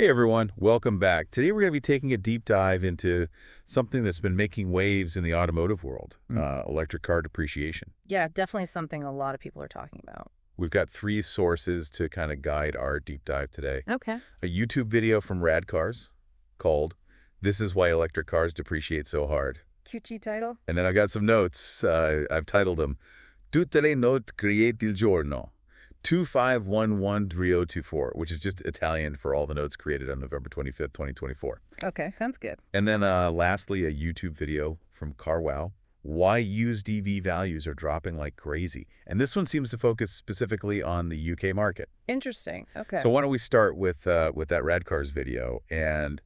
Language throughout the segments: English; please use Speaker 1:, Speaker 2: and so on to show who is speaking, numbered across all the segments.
Speaker 1: Hey everyone, welcome back. Today we're going to be taking a deep dive into something that's been making waves in the automotive world, electric car depreciation.
Speaker 2: Yeah, definitely something a lot of people are talking about.
Speaker 1: We've got three sources to kind of guide our deep dive today.
Speaker 2: Okay.
Speaker 1: A YouTube video from Rad Cars called "This is Why Electric Cars Depreciate So Hard."
Speaker 2: Cutesy title?
Speaker 1: And then I've got some notes. I've titled them, Tutte le note create il giorno. 25113024, which is just Italian for all the notes created on November 25th, 2024.
Speaker 2: Okay, sounds good.
Speaker 1: And then lastly, a YouTube video from CarWow, why used EV values are dropping like crazy. And this one seems to focus specifically on the UK market.
Speaker 2: Interesting. Okay.
Speaker 1: So why don't we start with that Radcars video? And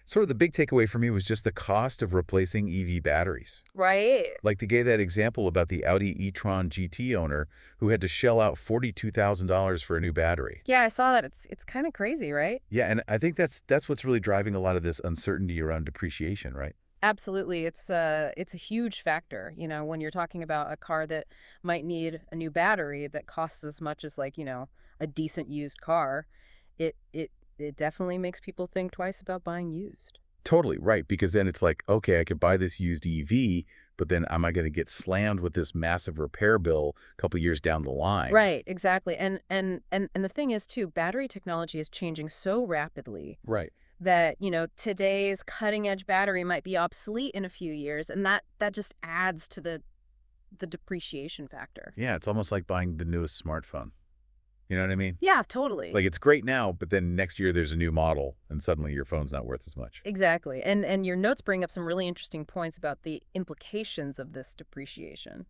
Speaker 1: sort of the big takeaway for me was just the cost of replacing EV batteries.
Speaker 2: Right.
Speaker 1: Like they gave that example about the Audi e-tron GT owner who had to shell out $42,000 for a new battery.
Speaker 2: Yeah, I saw that. It's kind of crazy, right?
Speaker 1: Yeah, and I think that's what's really driving a lot of this uncertainty around depreciation, right?
Speaker 2: Absolutely. It's a huge factor, when you're talking about a car that might need a new battery that costs as much as a decent used car. It definitely makes people think twice about buying used.
Speaker 1: Totally, right, because then it's like, okay, I could buy this used EV, but then am I going to get slammed with this massive repair bill a couple years down the line?
Speaker 2: Right, exactly. And the thing is too, battery technology is changing so rapidly
Speaker 1: Right.
Speaker 2: that, today's cutting edge battery might be obsolete in a few years, and that just adds to the depreciation factor.
Speaker 1: Yeah, it's almost like buying the newest smartphone. You know what I mean?
Speaker 2: Yeah, totally.
Speaker 1: Like it's great now, but then next year there's a new model and suddenly your phone's not worth as much.
Speaker 2: Exactly. And your notes bring up some really interesting points about the implications of this depreciation.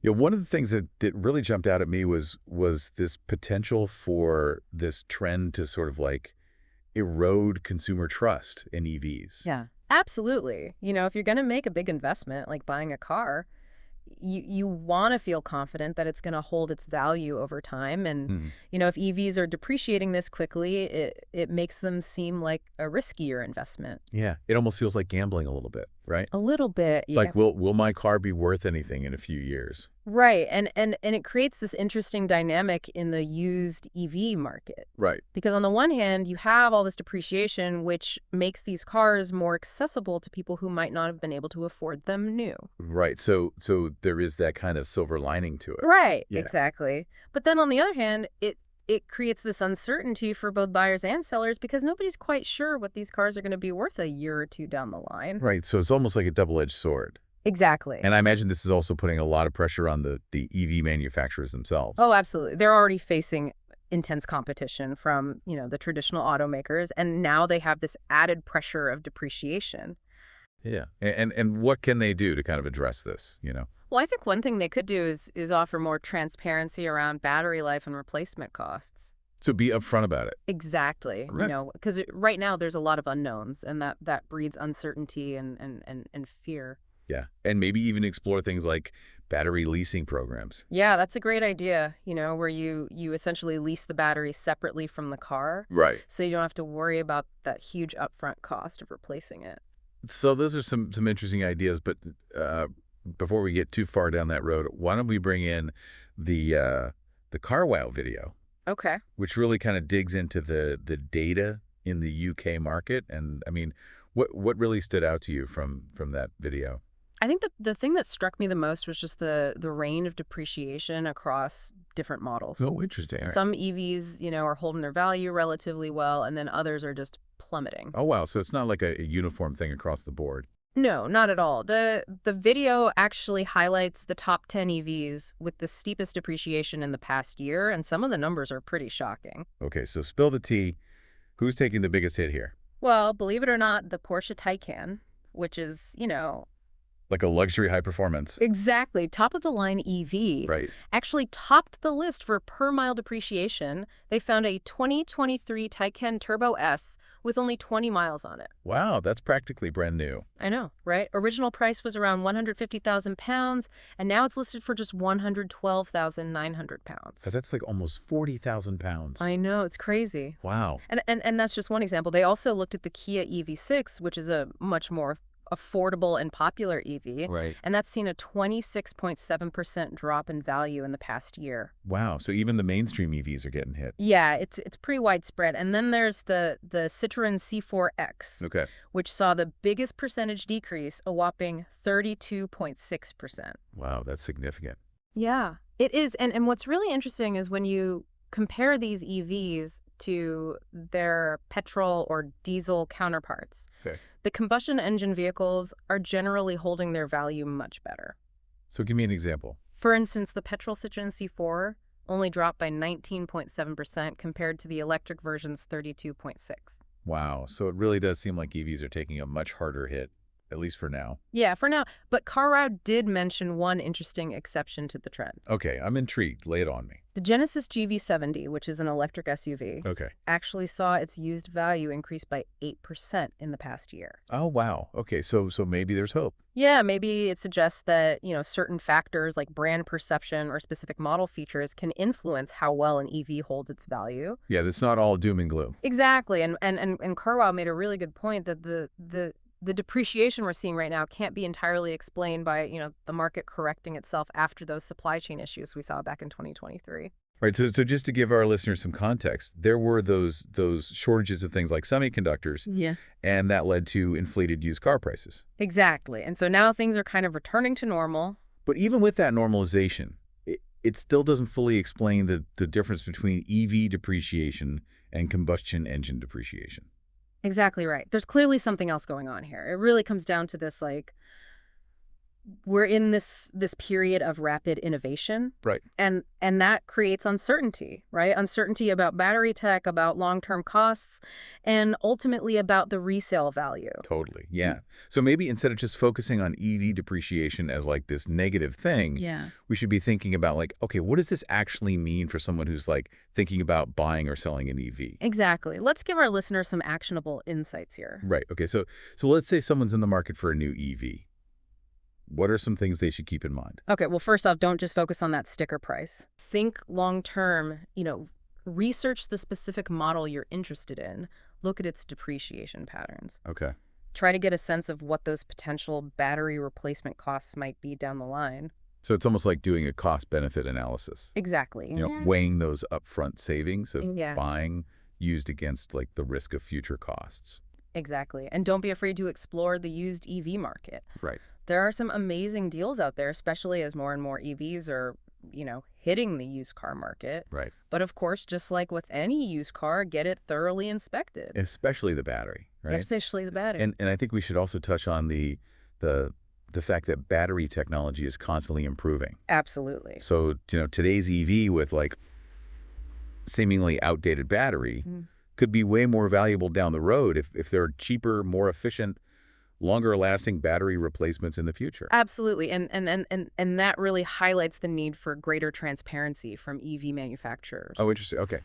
Speaker 1: Yeah, one of the things that really jumped out at me was this potential for this trend to sort of like erode consumer trust in EVs.
Speaker 2: Yeah, absolutely. If you're going to make a big investment like buying a car, you want to feel confident that it's going to hold its value over time. And,
Speaker 1: Mhm.
Speaker 2: if EVs are depreciating this quickly, it makes them seem like a riskier investment.
Speaker 1: Yeah, it almost feels like gambling a little bit, right?
Speaker 2: A little bit, yeah.
Speaker 1: Like, will my car be worth anything in a few years?
Speaker 2: Right. And it creates this interesting dynamic in the used EV market.
Speaker 1: Right.
Speaker 2: Because on the one hand, you have all this depreciation, which makes these cars more accessible to people who might not have been able to afford them new.
Speaker 1: Right. So there is that kind of silver lining to it.
Speaker 2: Right,
Speaker 1: Yeah.
Speaker 2: exactly. But then on the other hand, it creates this uncertainty for both buyers and sellers because nobody's quite sure what these cars are going to be worth a year or two down the line.
Speaker 1: Right. So it's almost like a double-edged sword.
Speaker 2: Exactly.
Speaker 1: And I imagine this is also putting a lot of pressure on the EV manufacturers themselves.
Speaker 2: Oh, absolutely. They're already facing intense competition from, the traditional automakers, and now they have this added pressure of depreciation.
Speaker 1: Yeah. And what can they do to kind of address this,
Speaker 2: Well, I think one thing they could do is offer more transparency around battery life and replacement costs.
Speaker 1: So be upfront about it.
Speaker 2: Exactly.
Speaker 1: Right.
Speaker 2: Because right now there's a lot of unknowns, and that breeds uncertainty and fear.
Speaker 1: Yeah. And maybe even explore things like battery leasing programs.
Speaker 2: Yeah, that's a great idea, where you essentially lease the battery separately from the car,
Speaker 1: Right.
Speaker 2: so you don't have to worry about that huge upfront cost of replacing it.
Speaker 1: So those are some interesting ideas, but before we get too far down that road, why don't we bring in the CarWow video,
Speaker 2: Okay.
Speaker 1: which really kind of digs into the data in the UK market. And I mean, what really stood out to you from that video?
Speaker 2: I think the thing that struck me the most was just the range of depreciation across different models.
Speaker 1: Oh, interesting. All right.
Speaker 2: Some EVs, are holding their value relatively well, and then others are just plummeting.
Speaker 1: Oh, wow. So it's not like a uniform thing across the board.
Speaker 2: No, not at all. The video actually highlights the top 10 EVs with the steepest depreciation in the past year, and some of the numbers are pretty shocking.
Speaker 1: Okay, so spill the tea. Who's taking the biggest hit here?
Speaker 2: Well, believe it or not, the Porsche Taycan, which is,
Speaker 1: Like a luxury high performance.
Speaker 2: exactly top of the line EV,
Speaker 1: Right.
Speaker 2: actually topped the list for per mile depreciation. They found a 2023 Taycan Turbo S with only 20 miles on it.
Speaker 1: Wow, that's practically brand new.
Speaker 2: I know, right? Original price was around £150,000, and now it's listed for just £112,900.
Speaker 1: That's like almost 40,000 pounds.
Speaker 2: I know, it's crazy.
Speaker 1: Wow.
Speaker 2: And that's just one example. They also looked at the Kia EV6, which is a much more affordable and popular EV,
Speaker 1: Right.
Speaker 2: and that's seen a 26.7% drop in value in the past year.
Speaker 1: Wow. So even the mainstream EVs are getting hit.
Speaker 2: Yeah, it's pretty widespread. And then there's the Citroen C4X,
Speaker 1: Okay.
Speaker 2: which saw the biggest percentage decrease, a whopping 32.6%.
Speaker 1: Wow, that's significant.
Speaker 2: Yeah, it is. And what's really interesting is when you compare these EVs to their petrol or diesel counterparts,
Speaker 1: Okay.
Speaker 2: the combustion engine vehicles are generally holding their value much better.
Speaker 1: So give me an example.
Speaker 2: For instance, the petrol Citroen C4 only dropped by 19.7% compared to the electric version's 32.6.
Speaker 1: Wow. So it really does seem like EVs are taking a much harder hit, at least for now.
Speaker 2: Yeah, for now. But CarWow did mention one interesting exception to the trend.
Speaker 1: Okay, I'm intrigued. Lay it on me.
Speaker 2: The Genesis GV70, which is an electric SUV,
Speaker 1: Okay.
Speaker 2: actually saw its used value increase by 8% in the past year.
Speaker 1: Oh, wow. Okay, so maybe there's hope.
Speaker 2: Yeah, maybe it suggests that, certain factors like brand perception or specific model features can influence how well an EV holds its value.
Speaker 1: Yeah, that's not all doom and gloom.
Speaker 2: Exactly. And Carwow made a really good point that the depreciation we're seeing right now can't be entirely explained by, the market correcting itself after those supply chain issues we saw back in 2023.
Speaker 1: Right. So just to give our listeners some context, there were those shortages of things like semiconductors,
Speaker 2: Yeah.
Speaker 1: and that led to inflated used car prices.
Speaker 2: Exactly. And so now things are kind of returning to normal.
Speaker 1: But even with that normalization, it still doesn't fully explain the difference between EV depreciation and combustion engine depreciation.
Speaker 2: Exactly right. There's clearly something else going on here. It really comes down to this, like, we're in this period of rapid innovation,
Speaker 1: Right.
Speaker 2: and that creates uncertainty, right? Uncertainty about battery tech, about long-term costs, and ultimately about the resale value.
Speaker 1: Totally. Yeah. So maybe instead of just focusing on EV depreciation as like this negative thing,
Speaker 2: Yeah.
Speaker 1: we should be thinking about like, okay, what does this actually mean for someone who's like thinking about buying or selling an EV?
Speaker 2: Exactly. Let's give our listeners some actionable insights here.
Speaker 1: Right. Okay. So let's say someone's in the market for a new EV. What are some things they should keep in mind?
Speaker 2: Okay, well, first off, don't just focus on that sticker price. Think long-term, research the specific model you're interested in. Look at its depreciation patterns.
Speaker 1: Okay.
Speaker 2: Try to get a sense of what those potential battery replacement costs might be down the line.
Speaker 1: So it's almost like doing a cost-benefit analysis.
Speaker 2: Exactly.
Speaker 1: Weighing those upfront savings of
Speaker 2: Yeah.
Speaker 1: buying used against like the risk of future costs.
Speaker 2: Exactly. And don't be afraid to explore the used EV market.
Speaker 1: Right.
Speaker 2: There are some amazing deals out there, especially as more and more EVs are, hitting the used car market.
Speaker 1: Right.
Speaker 2: But of course, just like with any used car, get it thoroughly inspected.
Speaker 1: Especially the battery, right?
Speaker 2: Especially the battery.
Speaker 1: And I think we should also touch on the fact that battery technology is constantly improving.
Speaker 2: Absolutely.
Speaker 1: So, today's EV with like seemingly outdated battery could be way more valuable down the road if there are cheaper, more efficient, longer lasting battery replacements in the future.
Speaker 2: Absolutely. And that really highlights the need for greater transparency from EV manufacturers.
Speaker 1: Oh, interesting. Okay.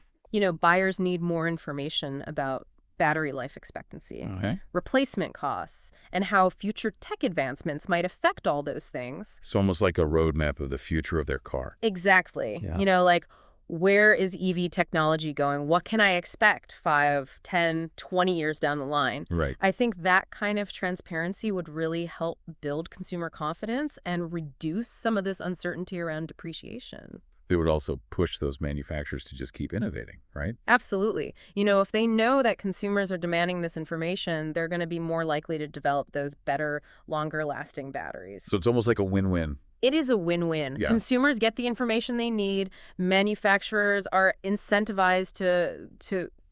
Speaker 2: Buyers need more information about battery life expectancy,
Speaker 1: Okay.
Speaker 2: replacement costs, and how future tech advancements might affect all those things.
Speaker 1: It's almost like a roadmap of the future of their car.
Speaker 2: Exactly.
Speaker 1: Yeah.
Speaker 2: Like, where is EV technology going? What can I expect 5, 10, 20 years down the line?
Speaker 1: Right.
Speaker 2: I think that kind of transparency would really help build consumer confidence and reduce some of this uncertainty around depreciation.
Speaker 1: It would also push those manufacturers to just keep innovating, right?
Speaker 2: Absolutely. If they know that consumers are demanding this information, they're going to be more likely to develop those better, longer-lasting batteries.
Speaker 1: So it's almost like a win-win.
Speaker 2: It is a win-win.
Speaker 1: Yeah.
Speaker 2: Consumers get the information they need. Manufacturers are incentivized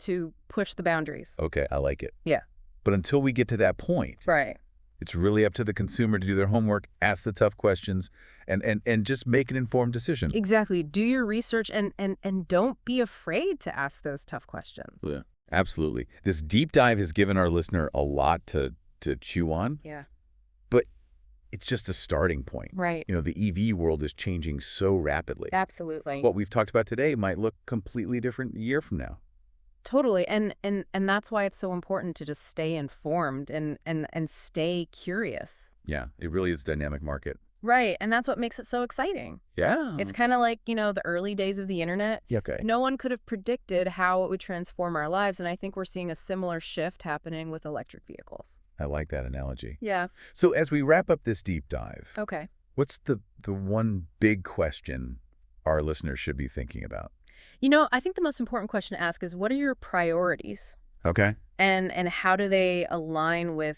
Speaker 2: to push the boundaries.
Speaker 1: Okay, I like it.
Speaker 2: Yeah.
Speaker 1: But until we get to that point,
Speaker 2: Right.
Speaker 1: it's really up to the consumer to do their homework, ask the tough questions, and just make an informed decision.
Speaker 2: Exactly. Do your research and don't be afraid to ask those tough questions.
Speaker 1: Yeah. Absolutely. This deep dive has given our listener a lot to chew on,
Speaker 2: Yeah.
Speaker 1: but it's just a starting point.
Speaker 2: Right.
Speaker 1: The EV world is changing so rapidly.
Speaker 2: Absolutely.
Speaker 1: What we've talked about today might look completely different a year from now.
Speaker 2: Totally. And that's why it's so important to just stay informed and stay curious.
Speaker 1: Yeah, it really is a dynamic market.
Speaker 2: Right, and that's what makes it so exciting.
Speaker 1: Yeah.
Speaker 2: It's kind of like, the early days of the internet.
Speaker 1: Yeah, okay.
Speaker 2: No one could have predicted how it would transform our lives, and I think we're seeing a similar shift happening with electric vehicles.
Speaker 1: I like that analogy.
Speaker 2: Yeah,
Speaker 1: So as we wrap up this deep dive,
Speaker 2: okay.
Speaker 1: what's the one big question our listeners should be thinking about?
Speaker 2: I think the most important question to ask is, what are your priorities?
Speaker 1: Okay.
Speaker 2: And how do they align with,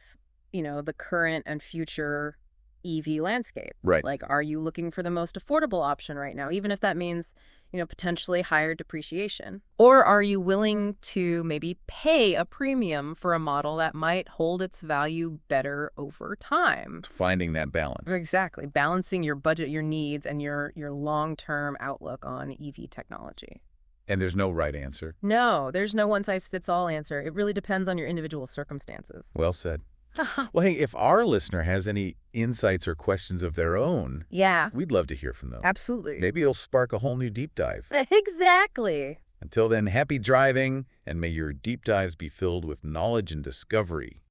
Speaker 2: the current and future EV landscape?
Speaker 1: Right.
Speaker 2: Like, are you looking for the most affordable option right now, even if that means, potentially higher depreciation? Or are you willing to maybe pay a premium for a model that might hold its value better over time?
Speaker 1: Finding that balance.
Speaker 2: Exactly. Balancing your budget, your needs, and your long-term outlook on EV technology.
Speaker 1: And there's no right answer.
Speaker 2: No, there's no one-size-fits-all answer. It really depends on your individual circumstances.
Speaker 1: Well said. Well, hey, if our listener has any insights or questions of their own,
Speaker 2: Yeah,
Speaker 1: we'd love to hear from them.
Speaker 2: absolutely.
Speaker 1: Maybe it'll spark a whole new deep dive.
Speaker 2: Exactly.
Speaker 1: Until then, happy driving, and may your deep dives be filled with knowledge and discovery.